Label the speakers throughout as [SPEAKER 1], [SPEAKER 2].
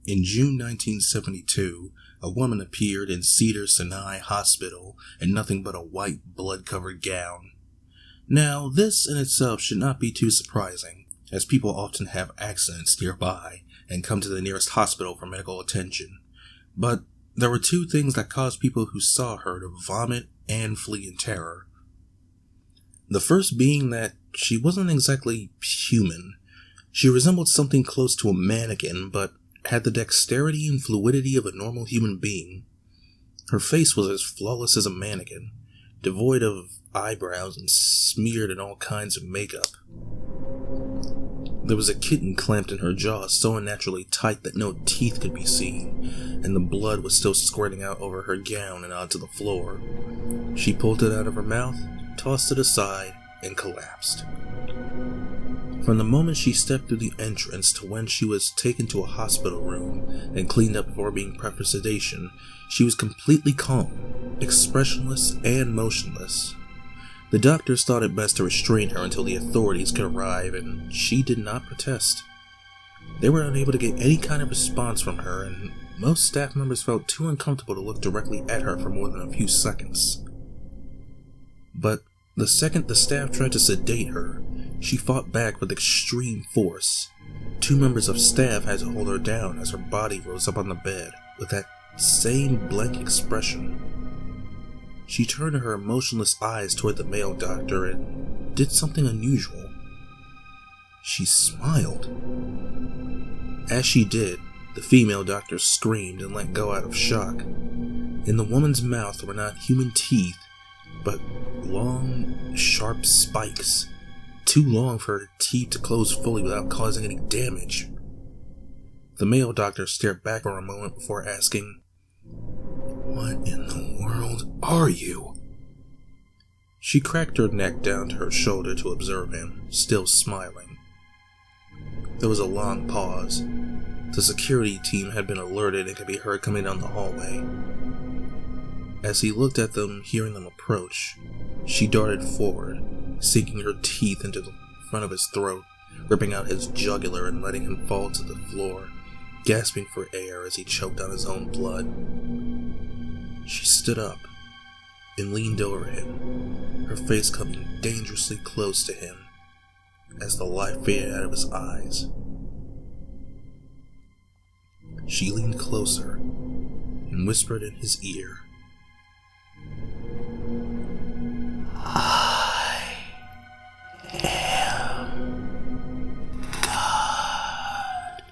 [SPEAKER 1] In June 1972, a woman appeared in Cedars-Sinai Hospital in nothing but a white, blood-covered gown. Now, this in itself should not be too surprising, as people often have accidents nearby and come to the nearest hospital for medical attention. But there were two things that caused people who saw her to vomit and flee in terror. The first being that she wasn't exactly human. She resembled something close to a mannequin, but had the dexterity and fluidity of a normal human being. Her face was as flawless as a mannequin, devoid of eyebrows and smeared in all kinds of makeup. There was a kitten clamped in her jaw so unnaturally tight that no teeth could be seen, and the blood was still squirting out over her gown and onto the floor. She pulled it out of her mouth, tossed it aside, and collapsed. From the moment she stepped through the entrance to when she was taken to a hospital room and cleaned up before being prepped for sedation, she was completely calm, expressionless, and motionless. The doctors thought it best to restrain her until the authorities could arrive, and she did not protest. They were unable to get any kind of response from her, and most staff members felt too uncomfortable to look directly at her for more than a few seconds. But the second the staff tried to sedate her, she fought back with extreme force. Two members of staff had to hold her down as her body rose up on the bed with that same blank expression. She turned her emotionless eyes toward the male doctor and did something unusual. She smiled. As she did, the female doctor screamed and let go out of shock. In the woman's mouth were not human teeth, but long, sharp spikes, too long for her teeth to close fully without causing any damage. The male doctor stared back for a moment before asking, "What in the world are you?" She cracked her neck down to her shoulder to observe him, still smiling. There was a long pause. The security team had been alerted and could be heard coming down the hallway. As he looked at them, hearing them approach, she darted forward, sinking her teeth into the front of his throat, ripping out his jugular and letting him fall to the floor, gasping for air as he choked on his own blood. She stood up and leaned over him, her face coming dangerously close to him as the light faded out of his eyes. She leaned closer and whispered in his ear, "I am God."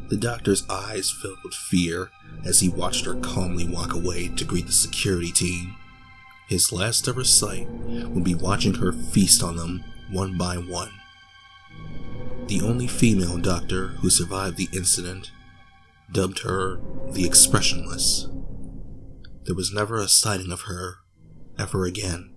[SPEAKER 1] The doctor's eyes filled with fear as he watched her calmly walk away to greet the security team. His last ever sight would be watching her feast on them one by one. The only female doctor who survived the incident dubbed her the Expressionless. There was never a sighting of her ever again.